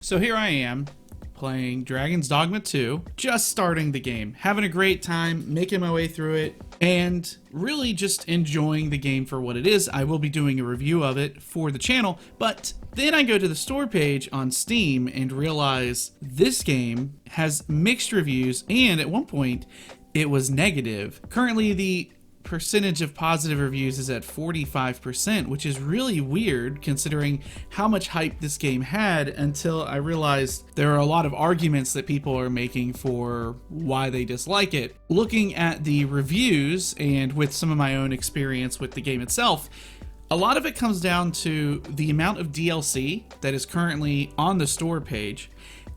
So here I am, playing Dragon's Dogma 2, just starting the game, having a great time, making my way through it, and really just enjoying the game for what it is. I will be doing a review of it for the channel, but then I go to the store page on Steam and realize this game has mixed reviews, and at one point, it was negative. Currently, the percentage of positive reviews is at 45%, which is really weird considering how much hype this game had, until I realized there are a lot of arguments that people are making for why they dislike it. Looking at the reviews and with some of my own experience with the game itself, a lot of it comes down to the amount of DLC that is currently on the store page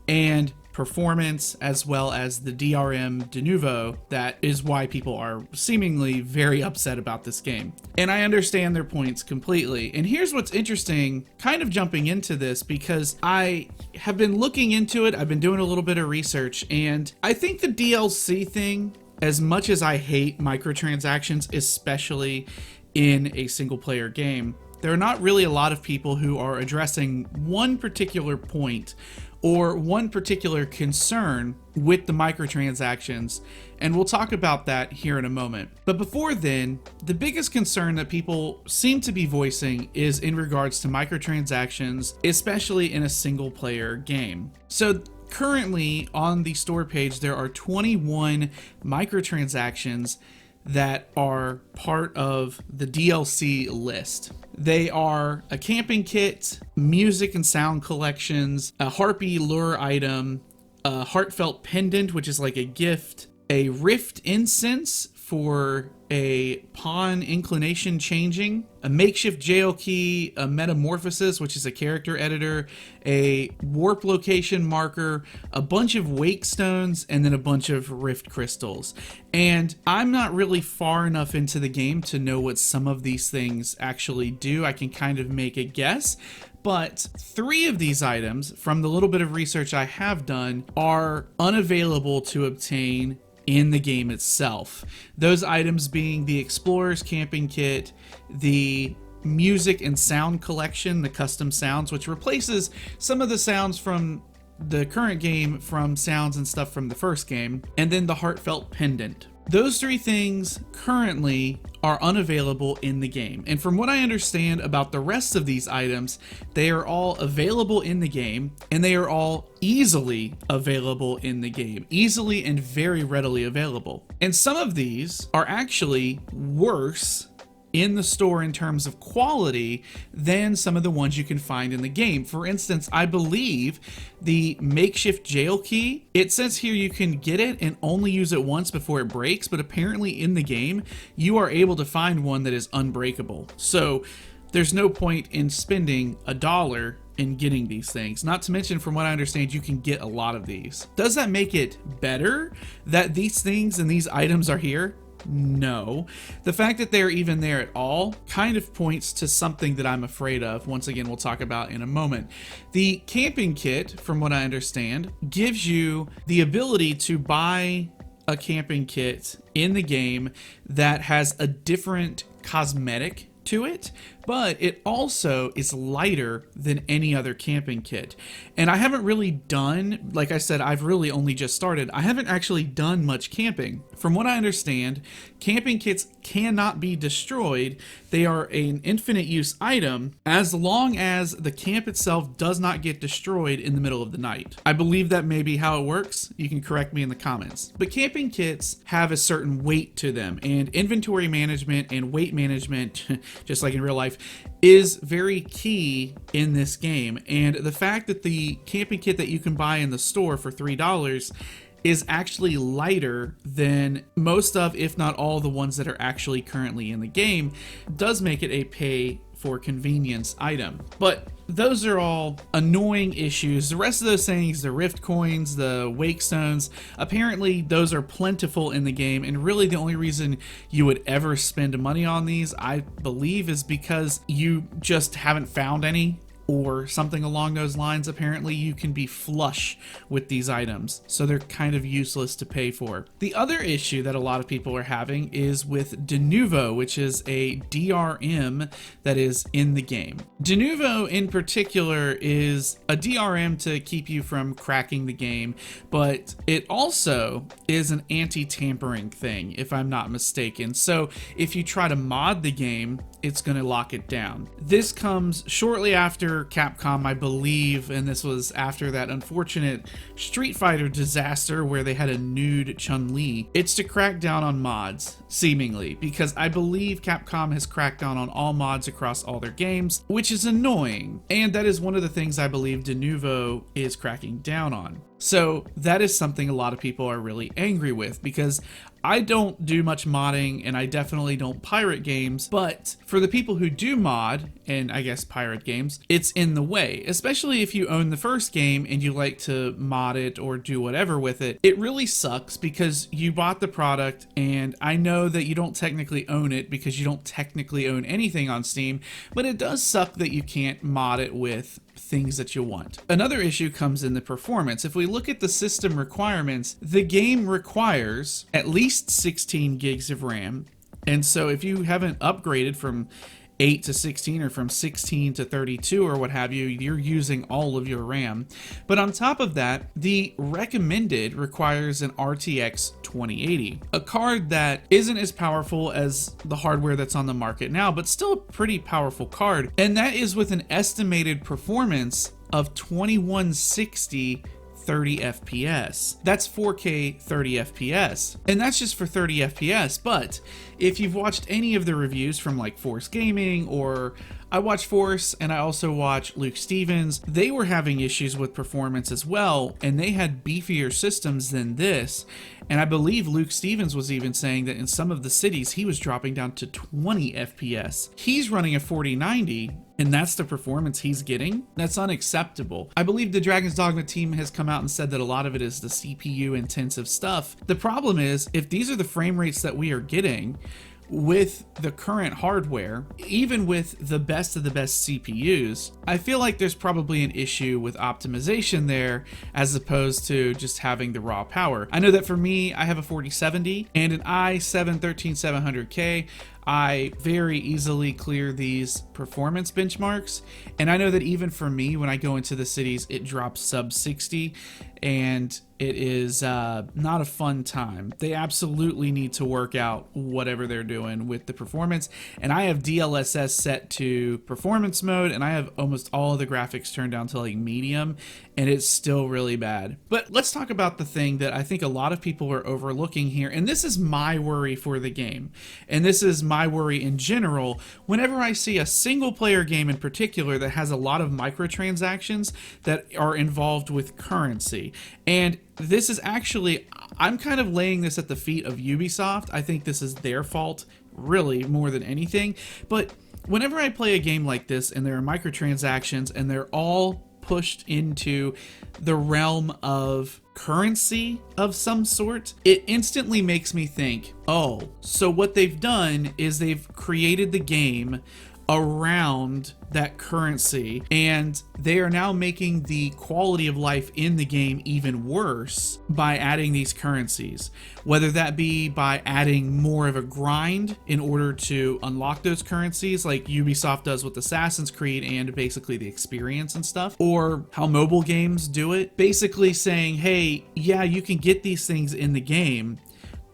and performance, as well as the DRM de nouveau. That is why people are seemingly very upset about this game. And I understand their points completely. And here's what's interesting, kind of jumping into this, because I have been looking into it, I've been doing a little bit of research, and I think the DLC thing, as much as I hate microtransactions, especially in a single player game, there are not really a lot of people who are addressing one particular point or one particular concern with the microtransactions, and we'll talk about that here in a moment. But before then, the biggest concern that people seem to be voicing is in regards to microtransactions, especially in a single player game. So currently on the store page, there are 21 microtransactions that are part of the DLC list. They are a camping kit, music and sound collections, a harpy lure item, a heartfelt pendant, which is like a gift, a rift incense for a pawn inclination changing, a makeshift jail key, a metamorphosis, which is a character editor, a warp location marker, a bunch of wake stones, and then a bunch of rift crystals. And I'm not really far enough into the game to know what some of these things actually do. I can kind of make a guess, but 3 of these items, from the little bit of research I have done, are unavailable to obtain in the game itself. Those items being the Explorer's Camping Kit, the Music and Sound Collection, the custom sounds, which replaces some of the sounds from the current game from sounds and stuff from the first game, and then the Heartfelt Pendant. Those 3 things currently are unavailable in the game. And from what I understand about the rest of these items, they are all available in the game, and they are all easily available in the game. Easily and very readily available. And some of these are actually worse in the store in terms of quality than some of the ones you can find in the game. For instance, I believe the makeshift jail key, it says here you can get it and only use it once before it breaks, but apparently in the game, you are able to find one that is unbreakable. So there's no point in spending $1 in getting these things. Not to mention, from what I understand, you can get a lot of these. Does that make it better that these things and these items are here? No. The fact that they're even there at all kind of points to something that I'm afraid of. Once again, we'll talk about in a moment. The camping kit, from what I understand, gives you the ability to buy a camping kit in the game that has a different cosmetic to it, but it also is lighter than any other camping kit. And I haven't really done, like I said, I've really only just started. I haven't actually done much camping. From what I understand, camping kits cannot be destroyed. They are an infinite use item as long as the camp itself does not get destroyed in the middle of the night. I believe that may be how it works. You can correct me in the comments. But camping kits have a certain weight to them, and inventory management and weight management, just like in real life, is very key in this game. And the fact that the camping kit that you can buy in the store for $3 is actually lighter than most of, if not all, the ones that are actually currently in the game does make it a pay for convenience item. But those are all annoying issues. The rest of those things, the rift coins, the wake stones, apparently those are plentiful in the game, and really the only reason you would ever spend money on these, I believe, is because you just haven't found any or something along those lines. Apparently you can be flush with these items, so they're kind of useless to pay for. The other issue that a lot of people are having is with de novo, which is a DRM that is in the game. De novo in particular is a DRM to keep you from cracking the game, but it also is an anti-tampering thing, if I'm not mistaken. So if you try to mod the game, it's going to lock it down. This comes shortly after Capcom, I believe, and this was after that unfortunate Street Fighter disaster where they had a nude Chun-Li. It's to crack down on mods, seemingly, because I believe Capcom has cracked down on all mods across all their games, which is annoying. And that is one of the things I believe de novo is cracking down on. So that is something a lot of people are really angry with, because I don't do much modding and I definitely don't pirate games, but for the people who do mod, and I guess pirate games, it's in the way, especially if you own the first game and you like to mod it or do whatever with it. It really sucks because you bought the product, and I know that you don't technically own it because you don't technically own anything on Steam, but it does suck that you can't mod it with things that you want. Another issue comes in the performance. If we look at the system requirements, the game requires at least 16 gigs of RAM. And so if you haven't upgraded from 8 to 16 or from 16 to 32 or what have you, you're using all of your RAM. But on top of that, the recommended requires an RTX 2080, a card that isn't as powerful as the hardware that's on the market now, but still a pretty powerful card. And that is with an estimated performance of 2160 30 FPS. That's 4K 30 FPS. And that's just for 30 FPS. But if you've watched any of the reviews from like Force Gaming, or I watch Force and I also watch Luke Stevens, they were having issues with performance as well, and they had beefier systems than this. And I believe Luke Stevens was even saying that in some of the cities he was dropping down to 20 FPS. He's running a 4090, and that's the performance he's getting. That's unacceptable. I believe the Dragon's Dogma team has come out and said that a lot of it is the CPU intensive stuff. The problem is, if these are the frame rates that we are getting with the current hardware, even with the best of the best CPUs, I feel like there's probably an issue with optimization there as opposed to just having the raw power. I know that for me, I have a 4070 and an i7-13700K. I very easily clear these performance benchmarks, and I know that even for me, when I go into the cities, it drops sub 60, and it is not a fun time. They absolutely need to work out whatever they're doing with the performance, and I have DLSS set to performance mode, and I have almost all of the graphics turned down to like medium, and it's still really bad. But let's talk about the thing that I think a lot of people are overlooking here, and this is my worry for the game, and this is my worry in general. Whenever I see a single player game in particular that has a lot of microtransactions that are involved with currency, and this is actually, I'm kind of laying this at the feet of Ubisoft. I think this is their fault, really, more than anything. But whenever I play a game like this and there are microtransactions and they're all pushed into the realm of currency of some sort, it instantly makes me think, oh, so what they've done is they've created the game around that currency, and they are now making the quality of life in the game even worse by adding these currencies, whether that be by adding more of a grind in order to unlock those currencies like Ubisoft does with Assassin's Creed and basically the experience and stuff, or how mobile games do it, basically saying, hey, yeah, you can get these things in the game,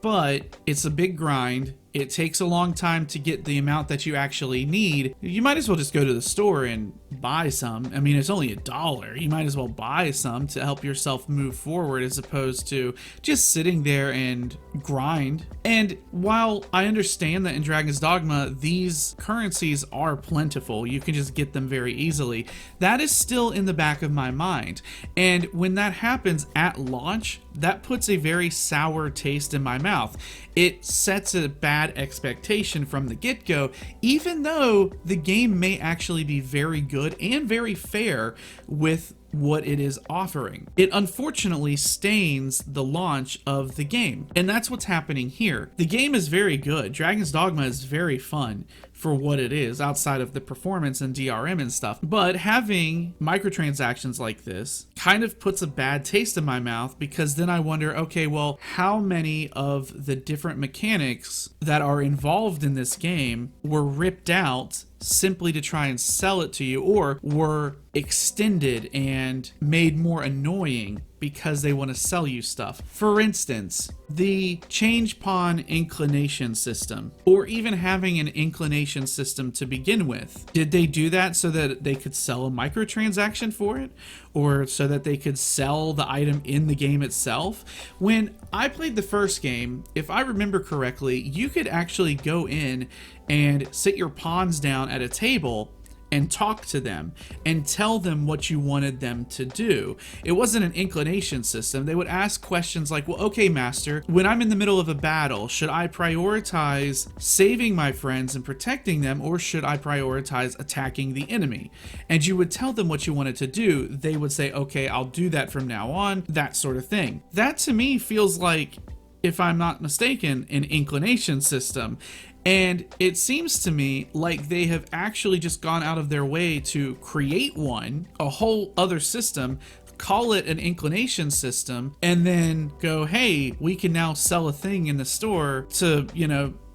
but it's a big grind. It takes a long time to get the amount that you actually need. You might as well just go to the store and buy some. I mean, it's only $1. You might as well buy some to help yourself move forward as opposed to just sitting there and grind. And while I understand that in Dragon's Dogma, these currencies are plentiful, you can just get them very easily, that is still in the back of my mind. And when that happens at launch, that puts a very sour taste in my mouth. It sets a bad expectation from the get-go, even though the game may actually be very good and very fair with what it is offering. It unfortunately stains the launch of the game, and that's what's happening here. The game is very good. Dragon's Dogma is very fun. for what it is outside of the performance and DRM and stuff. But having microtransactions like this kind of puts a bad taste in my mouth, because then I wonder, okay, well, how many of the different mechanics that are involved in this game were ripped out simply to try and sell it to you, or were extended and made more annoying because they want to sell you stuff? For instance, the change pawn inclination system, or even having an inclination system to begin with. Did they do that so that they could sell a microtransaction for it, or so that they could sell the item in the game itself? When I played the first game, if I remember correctly, you could actually go in and sit your pawns down at a table and talk to them and tell them what you wanted them to do. It wasn't an inclination system. They would ask questions like, well, okay, master, when I'm in the middle of a battle, should I prioritize saving my friends and protecting them, or should I prioritize attacking the enemy? And you would tell them what you wanted to do. They would say, okay, I'll do that from now on, that sort of thing. That to me feels like, if I'm not mistaken, an inclination system. And it seems to me like they have actually just gone out of their way to create one, a whole other system, call it an inclination system, and then go, hey, we can now sell a thing in the store to,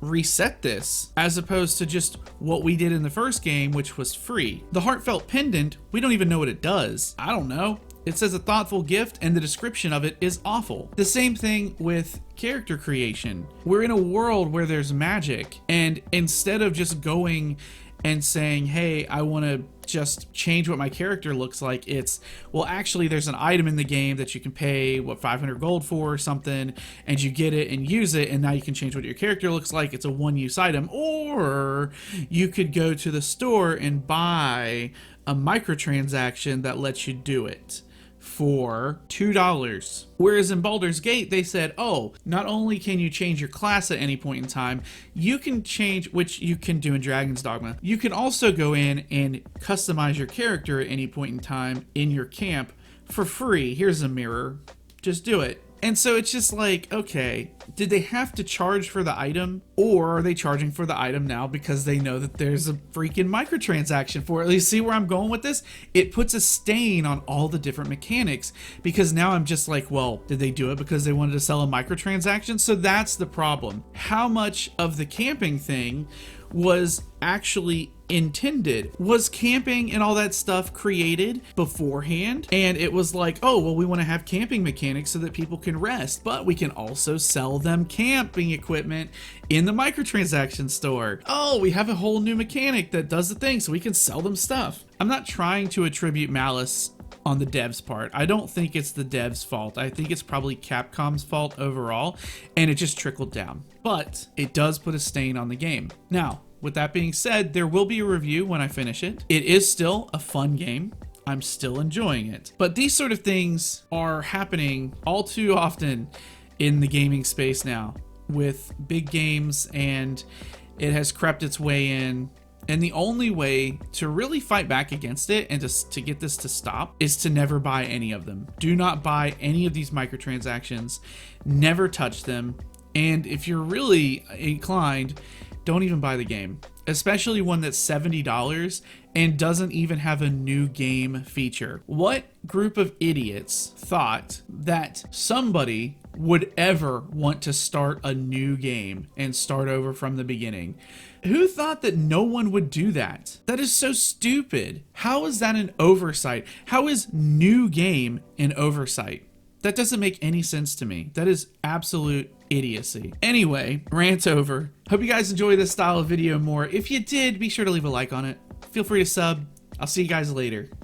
reset this, as opposed to just what we did in the first game, which was free. The heartfelt pendant, we don't even know what it does. I don't know. It says a thoughtful gift, and the description of it is awful. The same thing with character creation. We're in a world where there's magic, and instead of just going and saying, hey, I want to just change what my character looks like, it's, well, actually there's an item in the game that you can pay 500 gold for or something, and you get it and use it, and now you can change what your character looks like. It's a one-use item. Or you could go to the store and buy a microtransaction that lets you do it for $2. Whereas in Baldur's Gate, they said, oh, not only can you change your class at any point in time, you can change, which you can do in Dragon's Dogma, you can also go in and customize your character at any point in time in your camp for free. Here's a mirror, just do it. And so it's just like, okay, did they have to charge for the item, or are they charging for the item now because they know that there's a freaking microtransaction for it? You see where I'm going with this? It puts a stain on all the different mechanics, because now I'm just like, well, did they do it because they wanted to sell a microtransaction? So that's the problem. How much of the camping thing was actually intended? Was camping and all that stuff created beforehand, and it was like, oh, well, we want to have camping mechanics so that people can rest, but we can also sell them camping equipment in the microtransaction store. Oh, we have a whole new mechanic that does the thing, so we can sell them stuff. I'm not trying to attribute malice on the devs' part. I don't think it's the devs' fault. I think it's probably Capcom's fault overall, and it just trickled down. But it does put a stain on the game. Now, with that being said, there will be a review when I finish it. It is still a fun game. I'm still enjoying it. But these sort of things are happening all too often in the gaming space now with big games, and it has crept its way in. And the only way to really fight back against it and to get this to stop is to never buy any of them. Do not buy any of these microtransactions. Never touch them. And if you're really inclined, don't even buy the game, especially one that's $70 and doesn't even have a new game feature. What group of idiots thought that somebody would ever want to start a new game and start over from the beginning? Who thought that no one would do that? That is so stupid. How is that an oversight? How is new game an oversight? That doesn't make any sense to me. That is absolute idiocy. Anyway, rant over. Hope you guys enjoy this style of video more. If you did, be sure to leave a like on it. Feel free to sub. I'll see you guys later.